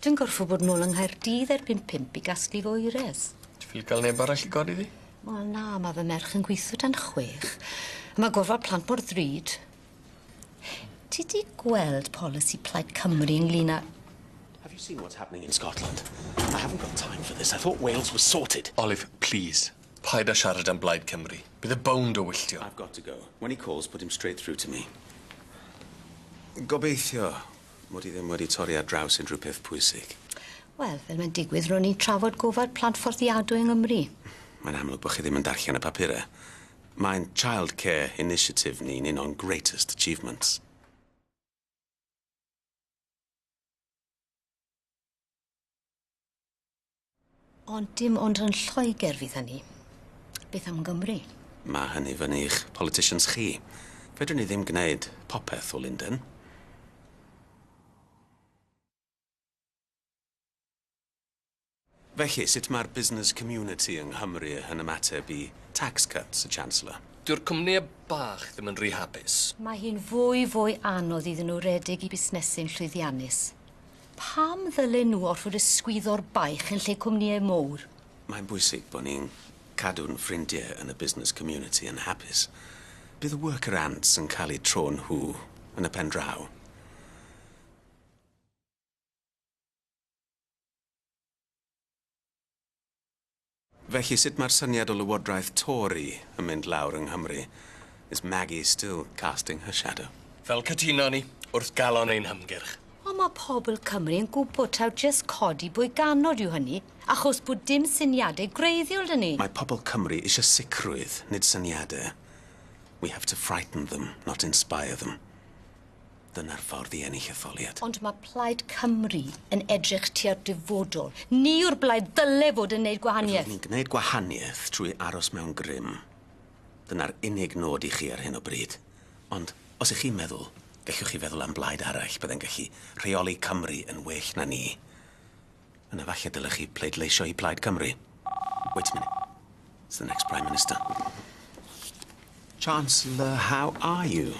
Dwi'n gorfod bod nôl yng Nghaerdydd erbyn 5 i gasglu fo gyfres. Ti'n ffili cael neb arall i godi di? Wel na, mae fy merch yn gweithio dan 6. Mae gofal plant mor ddrud. Ti di gweld polisi Plaid Cymru ynglyn â... Have you seen what's happening in Scotland? I haven't got time for this. I thought Wales was sorted. Olive, please. Paid â siarad am Blaid Cymru. Bydd y bownd o wylltio. I've got to go. When he calls, put him straight through to me. Gobeithio mod I ddim wedi torri ar draws unrhyw peth pwysig. Wel, fel mae'n digwydd, ro'n ni'n trafod gofal plant fforddiadwy yng Nghymru. Mae'n amlwg bod chi ddim yn darllen y papurau. Mae'n child care initiative ni'n un o'n greatest achievements. Ond dim ond yn Lloegr fydd hynny. Beth am Gymru? Mae hynny fyny i'ch politicians chi. Fedrwn ni ddim gwneud popeth o Lundain. Felly, sut mae'r business community yng Nghymru yn ymateb I tax cuts y Chancellor? Dyw'r cwmni bach ddim yn rhy hapus. Mae hi'n fwy anodd iddyn nhw redeg I busnesu'n llwyddiannus. Pam ddylen nhw orfod ysgwyddo'r baich yn lle cwmnïau mowr? Mae'n bwysig bod ni'n cadw'n ffrindiau yn y business community yn hapus. Bydd y worker ants yn cael eu tro'n nhw yn y pen draw. Felly, sut mae'r syniad o lywodraeth Tory yn mynd lawr yng Nghymru? Is Maggie still casting her shadow? Fel cytuno ni, wrth galon ein hymgyrch. Ond mae pobl Cymru yn gwybod taw jyst codi bwy ganod yw hynny, achos bod dim syniadau greiddiol dyn ni. Mae pobl Cymru eisiau sicrwydd, nid syniadau. We have to frighten them, not inspire them. Dyna'r ffordd I ennill etholiad. Ond mae Plaid Cymru yn edrych tua'r dyfodol. Ni yw'r blaid dyle fod yn neud gwahaniaeth. Ni'n gwneud gwahaniaeth trwy aros mewn grym. Dyna'r unig nod I chi ar hyn o bryd. Ond, os ych chi'n meddwl, gallwch chi feddwl am blaid arall byddai'n gallu rheoli Cymru yn well na ni. Yna falle dylech chi pleidleisio I Plaid Cymru. Wait a minute. It's the next Prime Minister. Chancellor, how are you?